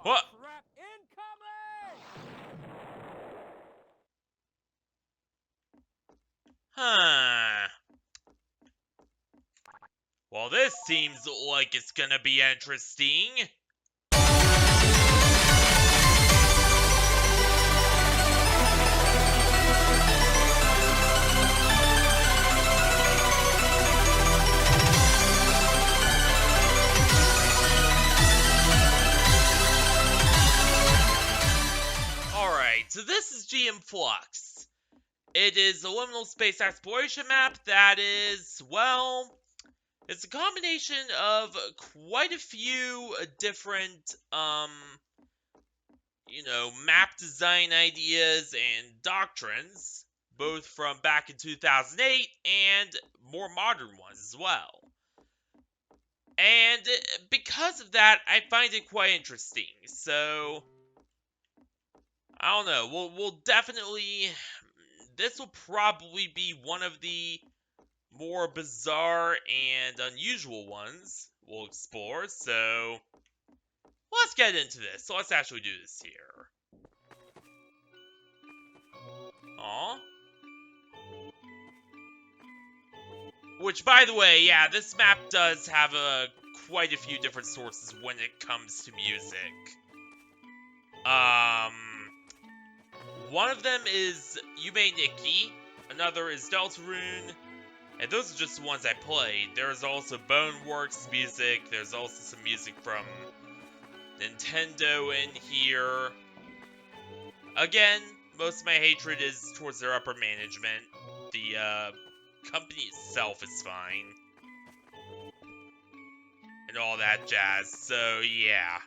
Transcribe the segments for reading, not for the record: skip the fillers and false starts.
What? Crap incoming! Huh. Well, this seems like it's gonna be interesting. Alright, so this is GM Flux. It is a liminal space exploration map that is, well, it's a combination of quite a few different, map design ideas and doctrines, both from back in 2008 and more modern ones as well. And because of that, I find it quite interesting. So, I don't know. We'll definitely. This will probably be one of the more bizarre and unusual ones we'll explore. So, let's get into this. So let's actually do this here. Aw. Which, by the way, yeah, this map does have quite a few different sources when it comes to music. One of them is Yume Nikki, another is Deltarune, and those are just the ones I played. There's also Boneworks music, there's also some music from Nintendo in here. Again, most of my hatred is towards their upper management. The company itself is fine. And all that jazz, so yeah.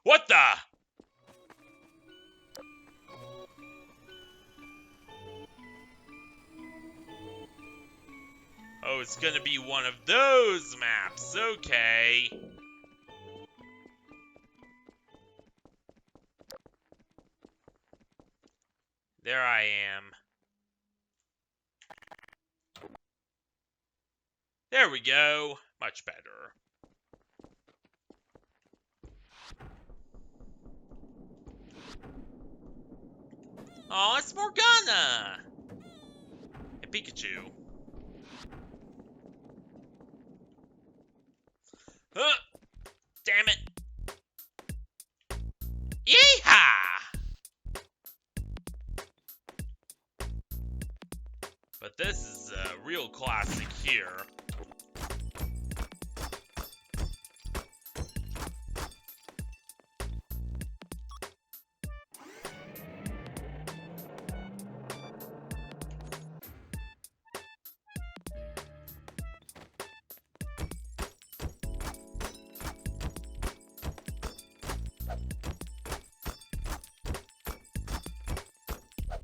What the? Oh, it's gonna be one of those maps, okay. There I am. There we go. Much better. Oh, it's Morgana! And Pikachu. Huh! Damn it! Yeehaw! But this is a real classic here.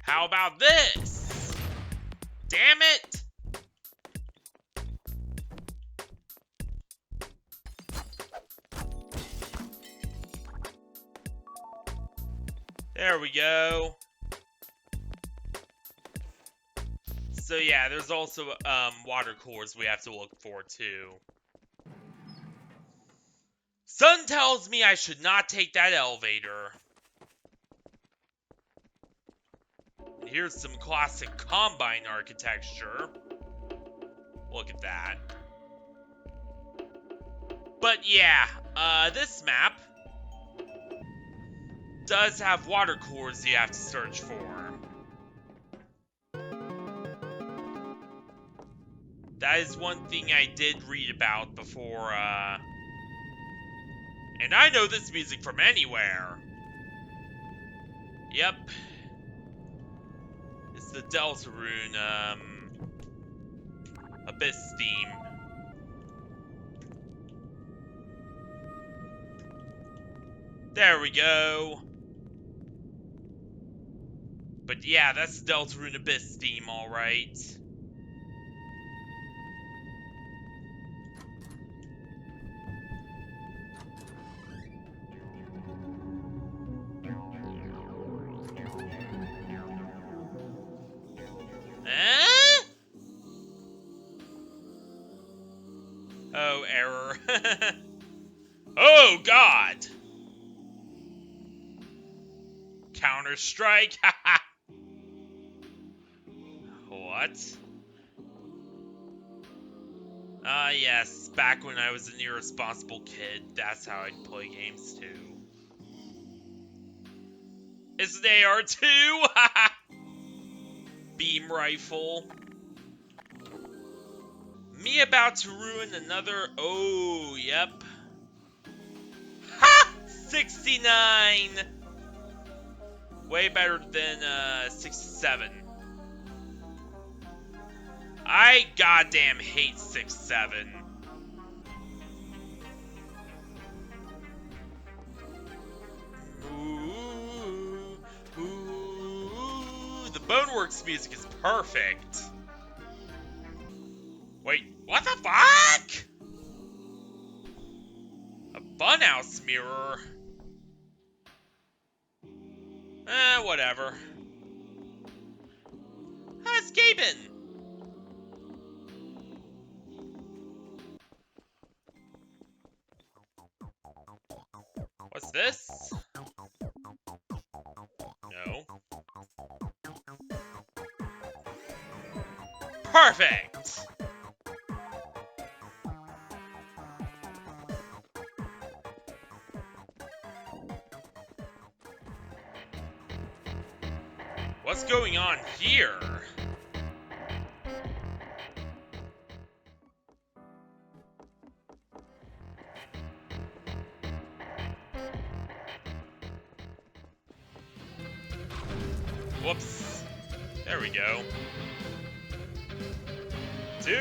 How about this? Damn it! There we go. So yeah, there's also water cores we have to look for too. Sun tells me I should not take that elevator. Here's some classic Combine architecture. Look at that. But yeah, this map does have water cores you have to search for. That is one thing I did read about before, and I know this music from anywhere. Yep. It's the Deltarune, Abyss theme. There we go. But yeah, that's the Deltarune Abyss theme, alright. error. Oh, God! Counter-Strike? What? Yes, back when I was an irresponsible kid, that's how I'd play games too. It's an AR-2! Beam rifle. Me about to ruin another. Oh, yep. Ha! 69! Way better than 67. I goddamn hate 6-7. Ooh, ooh, the Boneworks music is perfect. Wait, what the fuck? A funhouse mirror? Whatever. I'm escaping. What's this? No. Perfect! What's going on here? Whoops. There we go. 2.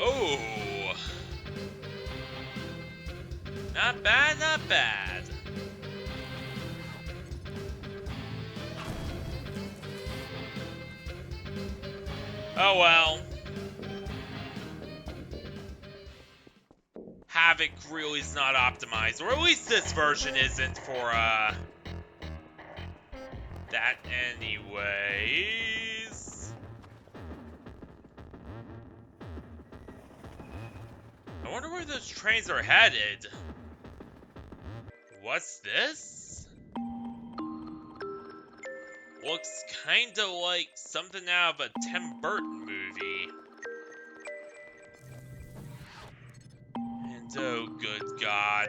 Oh. Not bad, not bad. Oh well. Havoc really is not optimized, or at least this version isn't for, that anyways. I wonder where those trains are headed. What's this? Looks kinda like something out of a Tim Burton movie. And oh, good God.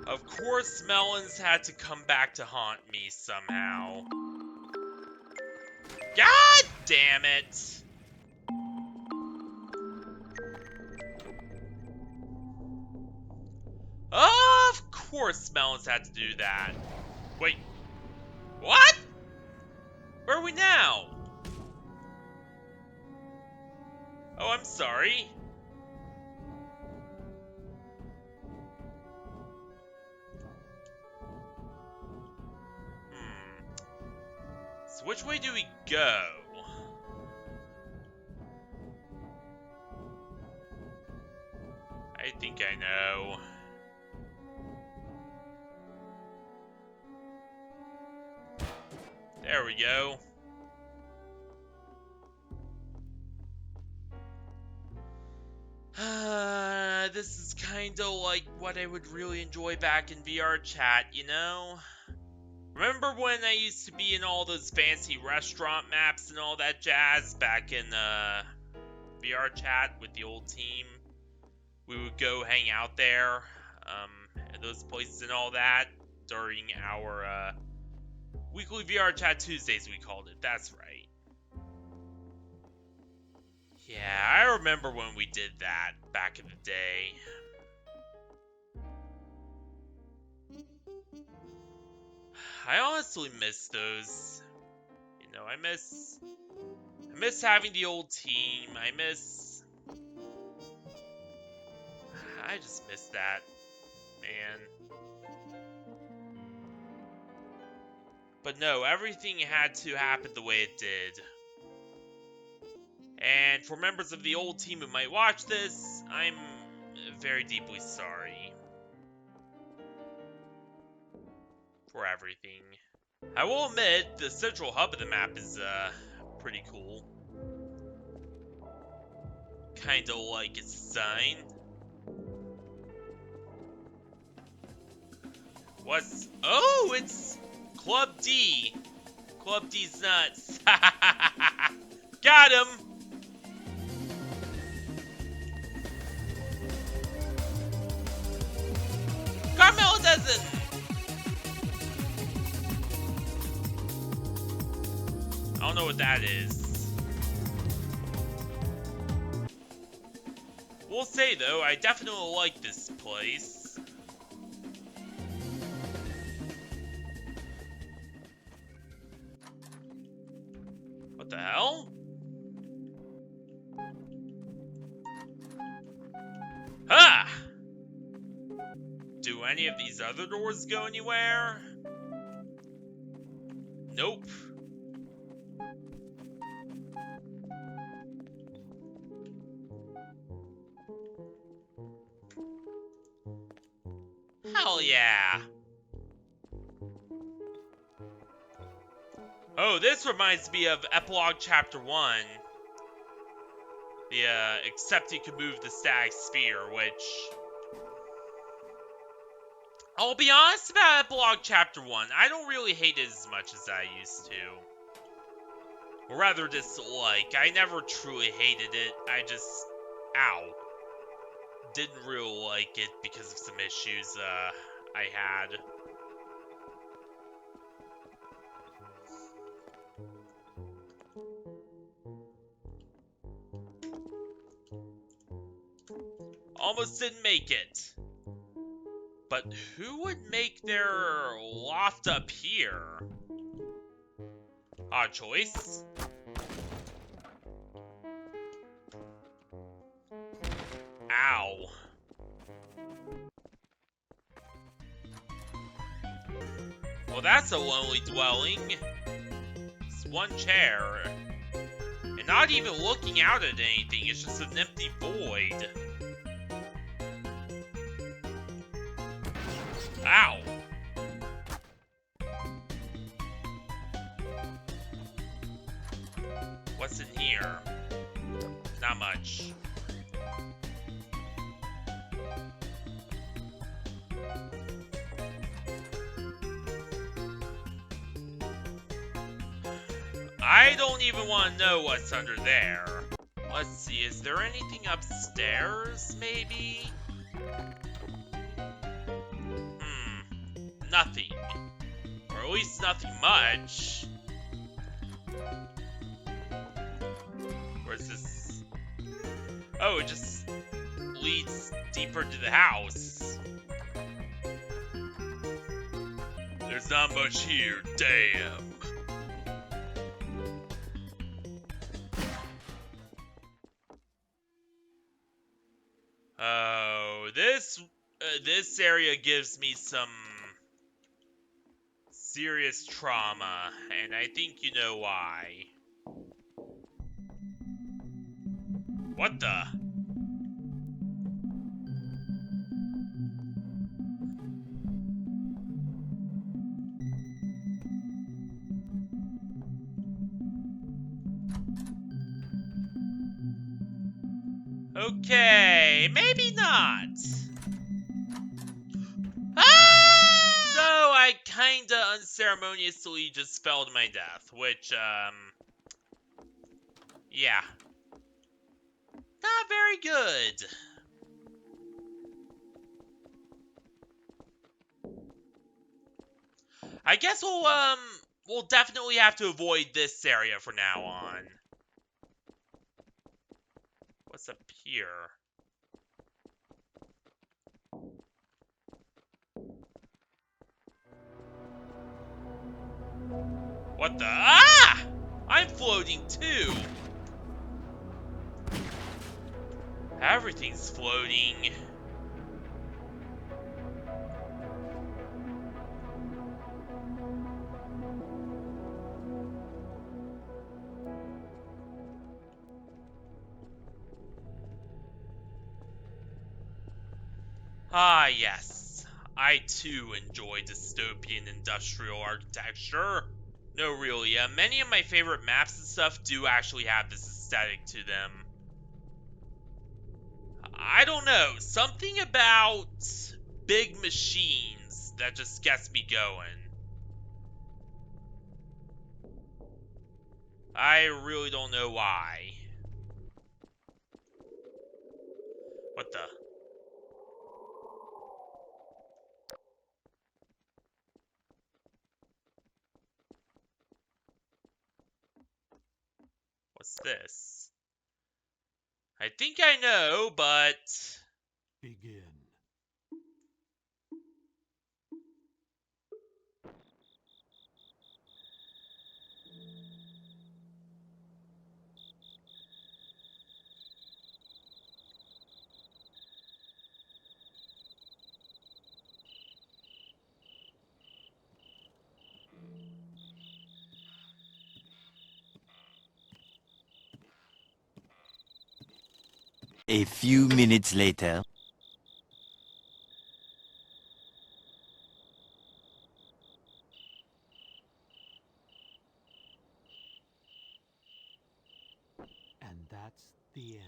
Of course, melons had to come back to haunt me somehow. God damn it! Of course, melons had to do that. Wait, what? Where are we now? Oh, I'm sorry. So which way do we go? I think I know. There we go. This is kinda like what I would really enjoy back in VR chat, you know? Remember when I used to be in all those fancy restaurant maps and all that jazz back in VR chat with the old team? We would go hang out there, at those places and all that during our weekly VR chat Tuesdays, we called it. That's right. Yeah, I remember when we did that back in the day. I honestly miss those. You know, I miss having the old team. I just miss that, man. But no, everything had to happen the way it did. And for members of the old team who might watch this, I'm very deeply sorry for everything. I will admit, the central hub of the map is pretty cool. Kinda like its design. What's... Oh, it's Club D. Club D's nuts. Got him! Carmelo doesn't! I don't know what that is. We'll say though, I definitely like this place. What the hell? Ha! Do any of these other doors go anywhere? Nope. Hell yeah! Oh, this reminds me of Epilogue Chapter 1. Except you can move the static sphere, which... I'll be honest about Epilogue Chapter 1. I don't really hate it as much as I used to. Or rather dislike. I never truly hated it. I just... Ow. Didn't really like it because of some issues, I had. Almost didn't make it. But who would make their loft up here? Odd choice. Ow. Well, that's a lonely dwelling. It's one chair. And not even looking out at anything, it's just an empty void. Ow. What's in here? Not much. I don't even want to know what's under there. Let's see, is there anything upstairs, maybe? Nothing. Or at least nothing much. Where's this? Oh, it just leads deeper into the house. There's not much here, damn. Oh, this area gives me some serious trauma, and I think you know why. What the? Okay, maybe not. Ah! So I kinda unceremoniously just fell to my death, which, yeah. Not very good. I guess we'll definitely have to avoid this area from now on. What's up here? What the? Ah! I'm floating too. Everything's floating. Ah, yes. I too enjoy dystopian industrial architecture. No, really. Many of my favorite maps and stuff do actually have this aesthetic to them. I don't know. Something about big machines that just gets me going. I really don't know why. What the? What's this? I think I know, but... Begin. A few minutes later. And that's the end.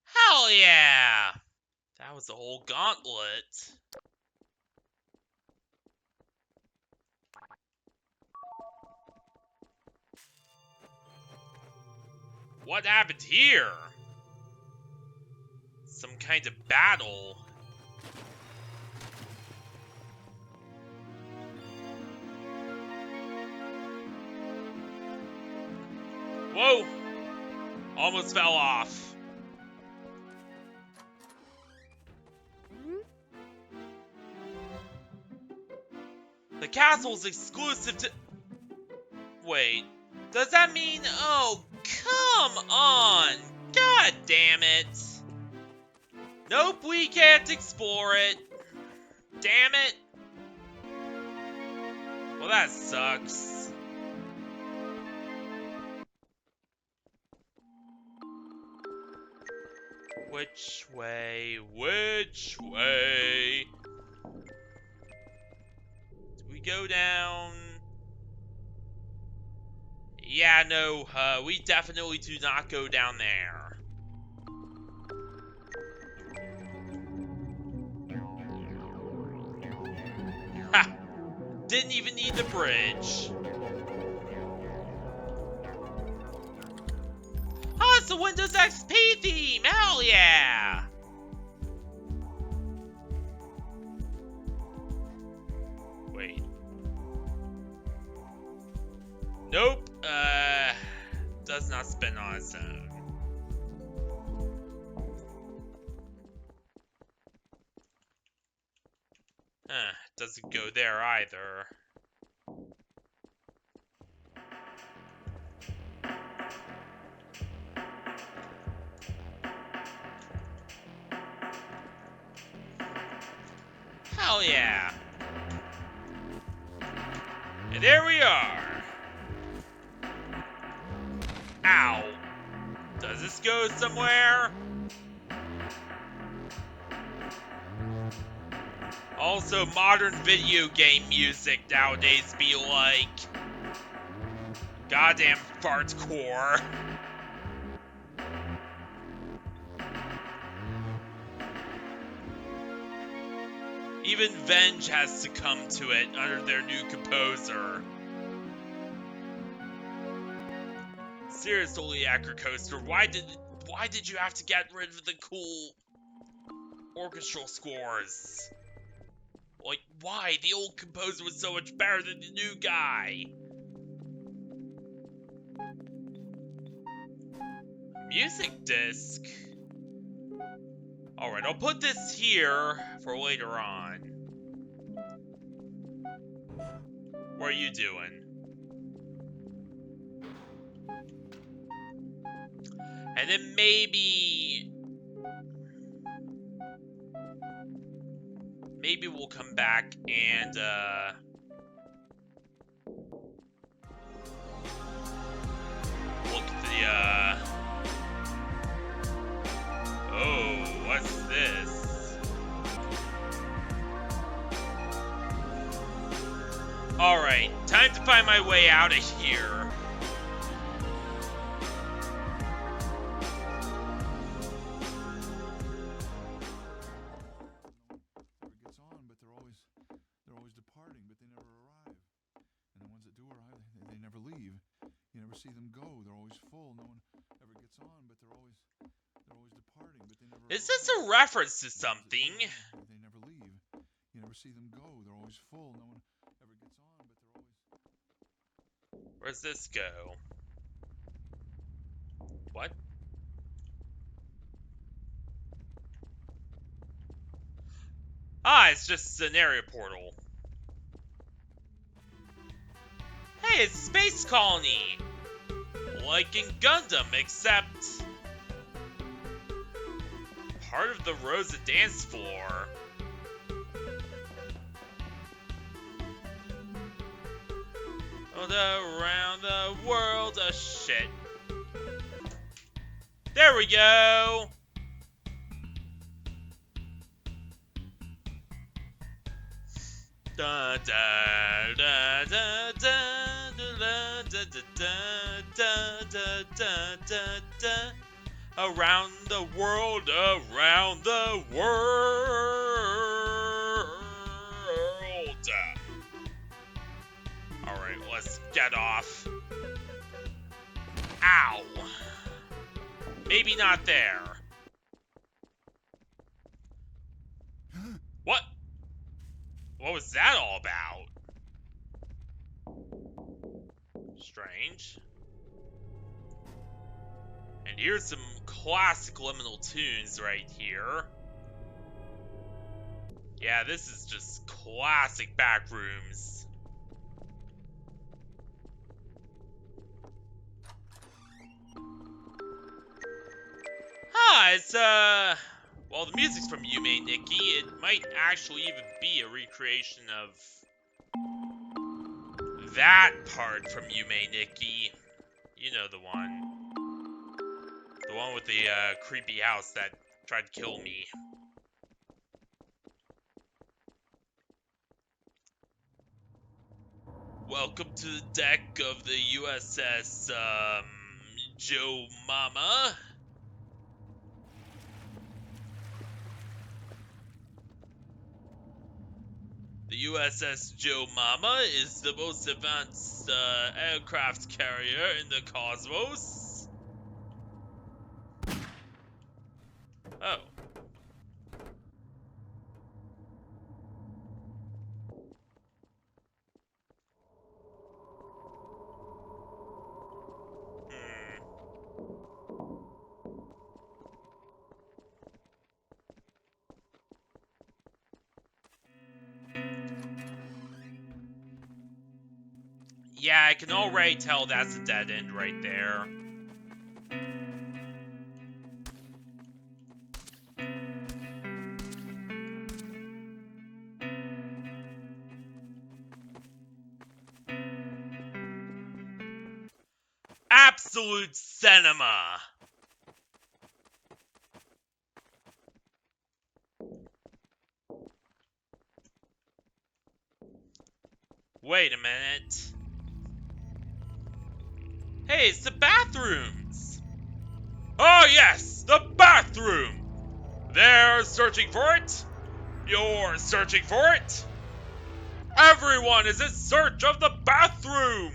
Hell yeah! That was the whole gauntlet. What happened here? Some kind of battle. Whoa! Almost fell off. The castle's exclusive to... Wait. Does that mean... Oh, come on! God damn it! Nope, we can't explore it. Damn it. Well, that sucks. Which way? Which way? Do we go down? Yeah, no, we definitely do not go down there. Ha! Didn't even need the bridge. Oh, it's the Windows XP theme! Hell yeah! Wait. Nope. Does not spin on its own. Doesn't go there either. Hell yeah! And there we are! Ow! Does this go somewhere? Also, modern video game music nowadays be like... goddamn fartcore. Even Venge has succumbed to it under their new composer. Seriously, Acrocoaster, why did you have to get rid of the cool orchestral scores? Like, why? The old composer was so much better than the new guy. Music disc. Alright, I'll put this here for later on. What are you doing? And then maybe we'll come back and look at the oh, what's this? Alright, time to find my way out of here. Never gets on, but they're always departing, but they never arrive. And the ones that do arrive, they never leave. You never see them go. They're always full. No one ever gets on, but they're always departing, but they never Is arrive. this a reference to And the ones that do something? arrive, they never leave. You never see them go. They're always full. No one ever gets on, but they're always... Where's this go? What? Ah, it's just an area portal. Hey, it's Space Colony! Like in Gundam, except... part of the Rosa dance floor. Around the world, shit. There we go! Da da da da da da da da da da da da da. Around the world, around the world. Alright, let's get off. Ow. Maybe not there. What? What was that all about? Strange. And here's some classic liminal tunes right here. Yeah, this is just classic Backrooms. Ah, it's, well, the music's from Yume Nikki. It might actually even be a recreation of that part from Yume Nikki. You know the one. The one with the, creepy house that tried to kill me. Welcome to the deck of the USS, Joe Mama. The USS Joe Mama is the most advanced aircraft carrier in the cosmos. Oh. Yeah, I can already tell that's a dead end right there. Absolute cinema! Wait a minute. Hey, it's the bathrooms! Oh yes, the bathroom! They're searching for it. You're searching for it. Everyone is in search of the bathroom!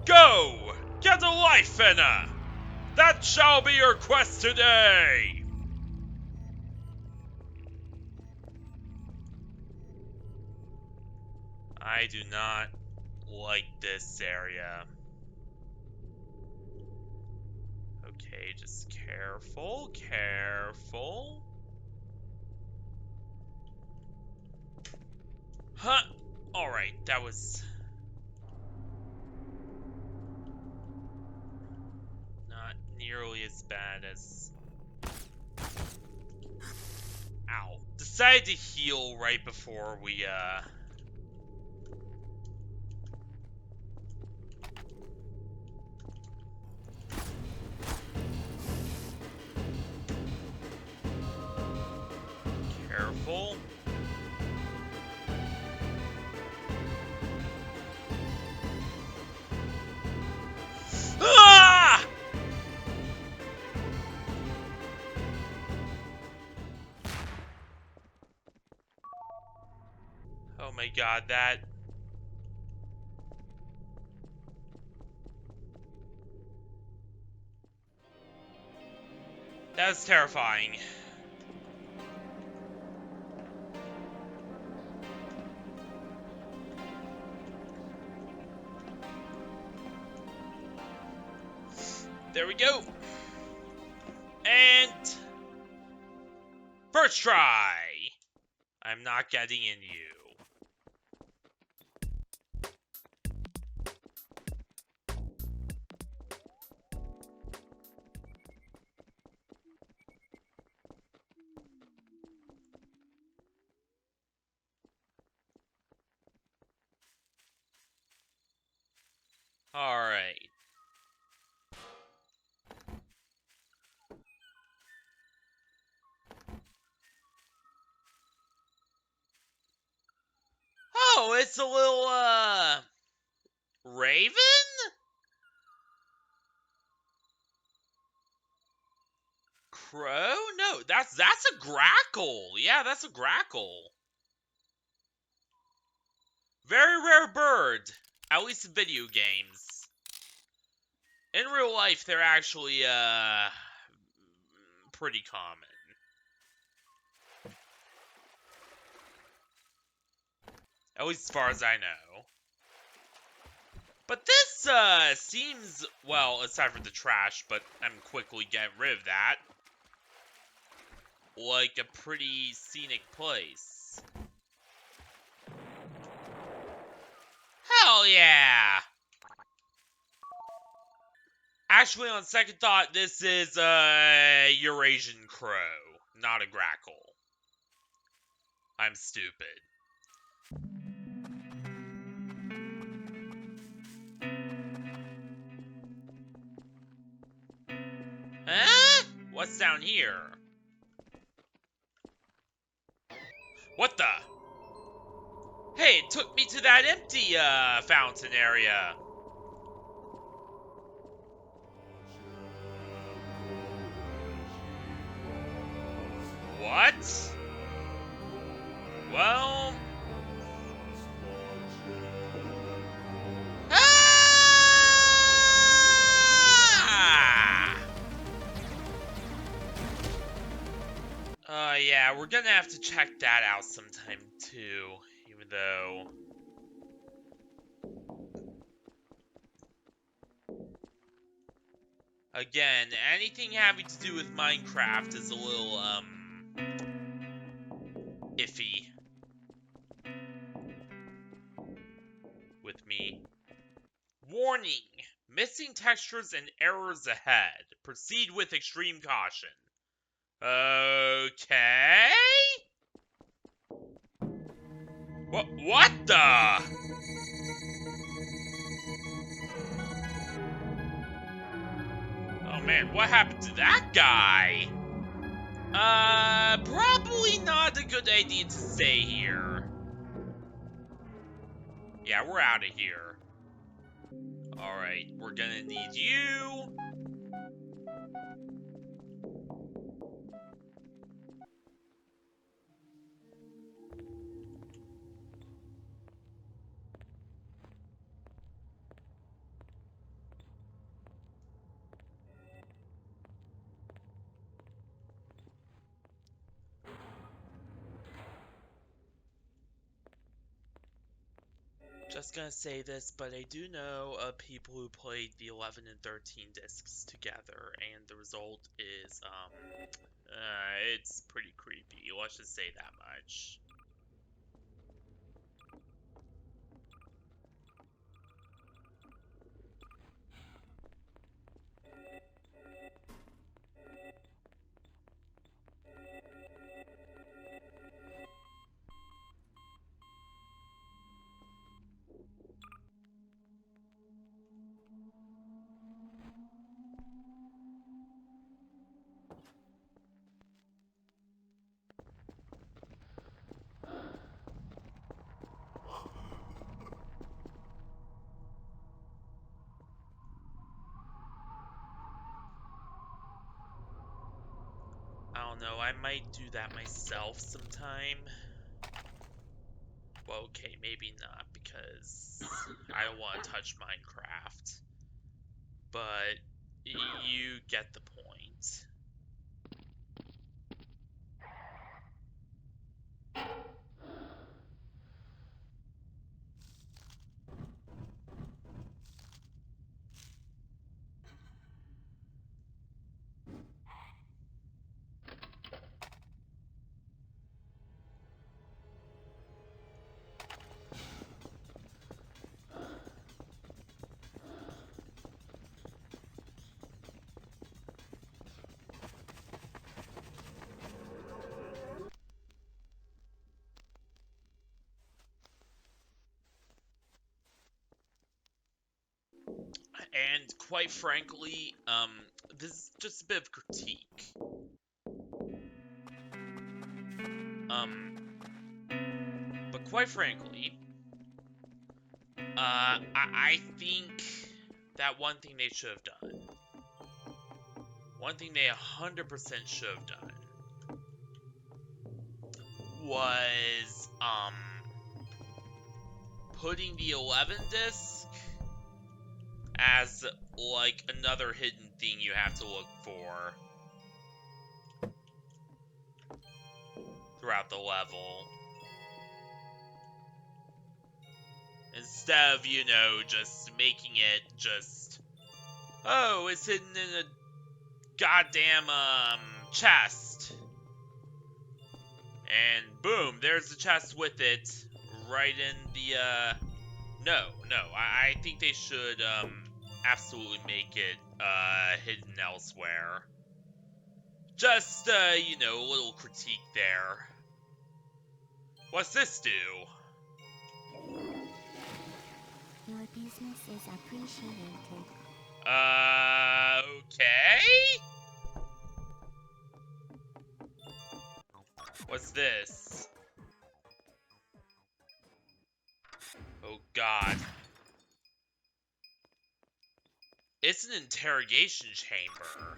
Go! Get a life, Finna! That shall be your quest today! I do not like this area. Okay, just careful, careful. Huh! Alright, that was... not nearly as bad as... Ow. Decided to heal right before we, my god, that... That was terrifying. There we go. And... First try! I'm not getting in you. Alright. Oh, it's a little, Raven? Crow? No, that's a grackle. Yeah, that's a grackle. Very rare bird. At least in video games. In real life, they're actually, pretty common. At least as far as I know. But this, seems, well, aside from the trash, but I'm quickly getting rid of that, like a pretty scenic place. Hell yeah! Actually, on second thought, this is a Eurasian crow, not a grackle. I'm stupid. Huh? What's down here? What the? Hey, it took me to that empty, fountain area. What? Well... Ah! Yeah, we're gonna have to check that out sometime too, even though... Again, anything having to do with Minecraft is a little, iffy with me. Warning! Missing textures and errors ahead. Proceed with extreme caution. Okay? What the? Oh man, what happened to that guy? Probably not a good idea to stay here. Yeah, we're out of here. Alright, we're gonna need you. Just gonna say this, but I do know of people who played the 11 and 13 discs together, and the result is, it's pretty creepy. Let's just say that much. I don't know, I might do that myself sometime. Well, okay, maybe not, because I don't want to touch Minecraft. But you get the point. And quite frankly, this is just a bit of critique. But quite frankly, I think that one thing they should have done, one thing they 100% should have done, was, putting the 11 disc as, like, another hidden thing you have to look for throughout the level. Instead of, you know, just making it just, oh, it's hidden in a goddamn, chest. And boom, there's the chest with it, right in the, no, I think they should, absolutely make it, hidden elsewhere. Just, you know, a little critique there. What's this do? Your business is appreciated. Okay? What's this? Oh god. It's an interrogation chamber.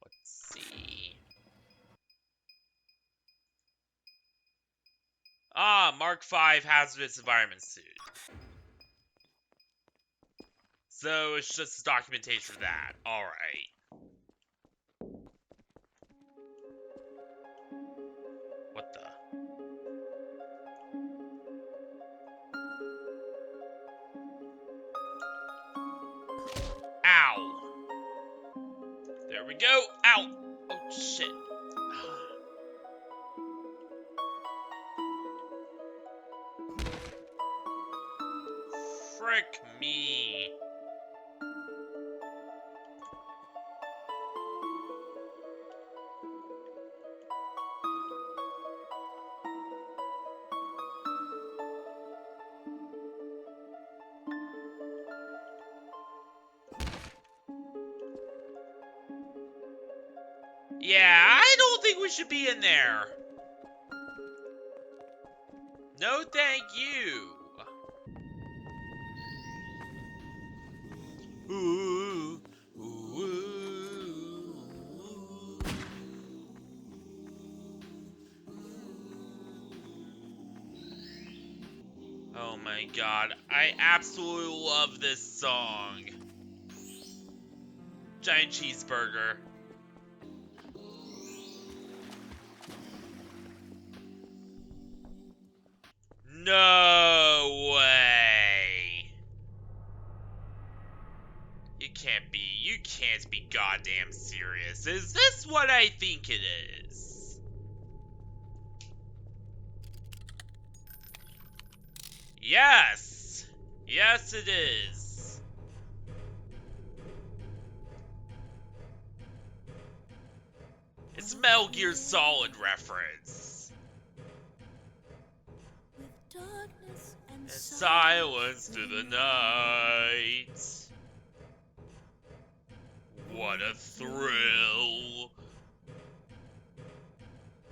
Let's see. Ah, Mark V hazardous environment suit. So it's just documentation for that. Alright. What the? Ow. There we go. Ow. Oh, shit. Frick me. Yeah, I don't think we should be in there. No, thank you. Ooh, ooh, ooh. Oh my god, I absolutely love this song. Giant cheeseburger. No way. You can't be goddamn serious. Is this what I think it is? Yes. Yes, it is. It's a Metal Gear Solid reference. With darkness and And silence through the night. What a thrill.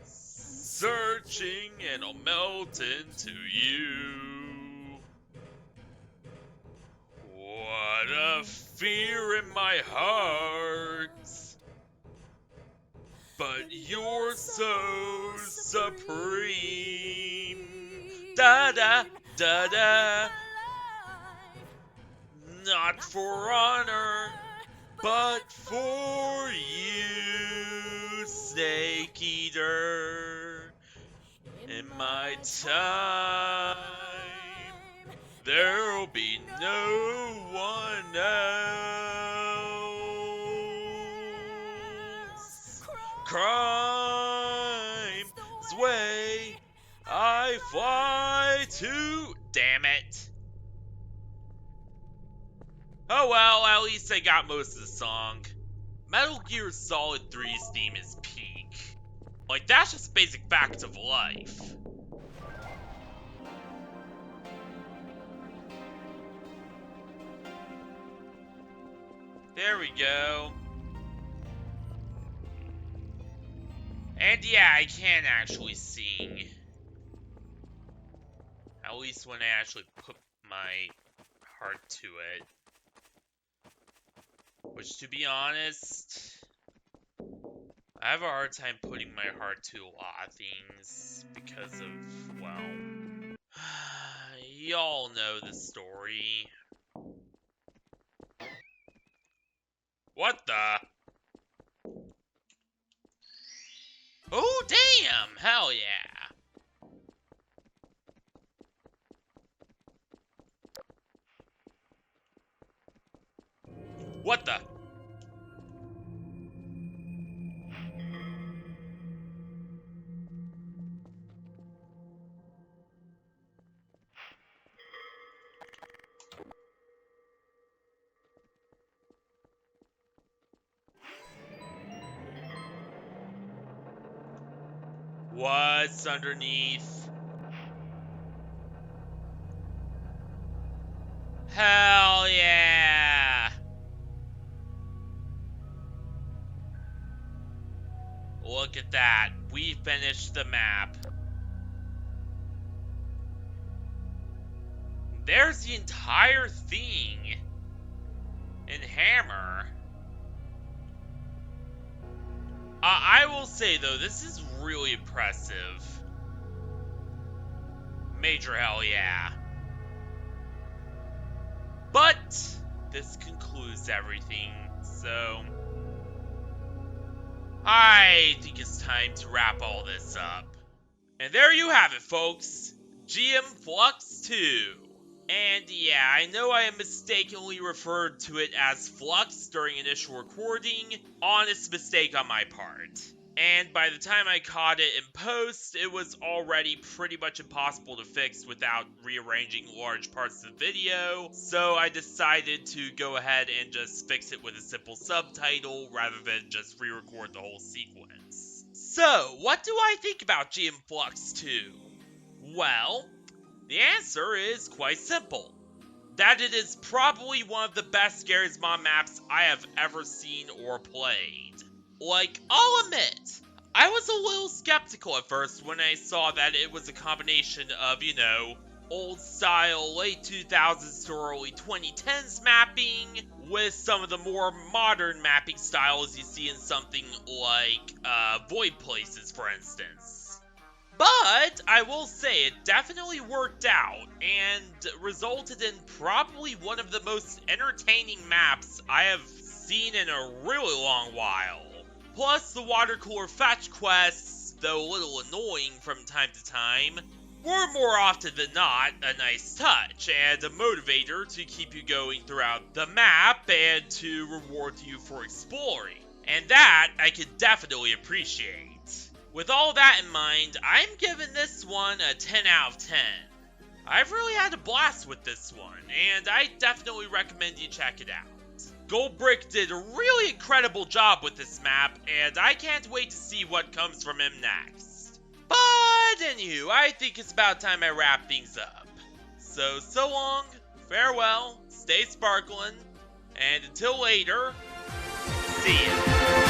Searching and I'll melt into you. What a fear in my heart. but you're so supreme. Da da da da. Not for honor, but for you, Snake Eater. In my time, there'll be no one else. Crime's way, I fly to. Damn it. Oh well, at least I got most of the song. Metal Gear Solid 3's theme is peak. Like, that's just basic facts of life. There we go. And yeah, I can actually sing. At least when I actually put my heart to it. Which, to be honest, I have a hard time putting my heart to a lot of things because of, well, y'all know the story. What the? Oh, damn! Hell yeah! What the? What's underneath? Hell yeah! Look at that. We finished the map. There's the entire thing in Hammer. I will say, though, this is really impressive. Major hell yeah. But this concludes everything, so I think it's time to wrap all this up. And there you have it, folks. GM Flux 2. And yeah, I know I mistakenly referred to it as Flux during initial recording. Honest mistake on my part. And by the time I caught it in post, it was already pretty much impossible to fix without rearranging large parts of the video. So I decided to go ahead and just fix it with a simple subtitle rather than just re-record the whole sequence. So, what do I think about GM Flux 2? Well, the answer is quite simple. That it is probably one of the best Garry's Mod maps I have ever seen or played. Like, I'll admit, I was a little skeptical at first when I saw that it was a combination of, you know, old style late 2000s to early 2010s mapping with some of the more modern mapping styles you see in something like Void Places, for instance. But I will say it definitely worked out and resulted in probably one of the most entertaining maps I have seen in a really long while. Plus, the water cooler fetch quests, though a little annoying from time to time, were more often than not a nice touch and a motivator to keep you going throughout the map and to reward you for exploring. And that I could definitely appreciate. With all that in mind, I'm giving this one a 10 out of 10. I've really had a blast with this one, and I definitely recommend you check it out. Goldbrick did a really incredible job with this map, and I can't wait to see what comes from him next. But anywho, I think it's about time I wrap things up. So long, farewell, stay sparkling, and until later, see ya.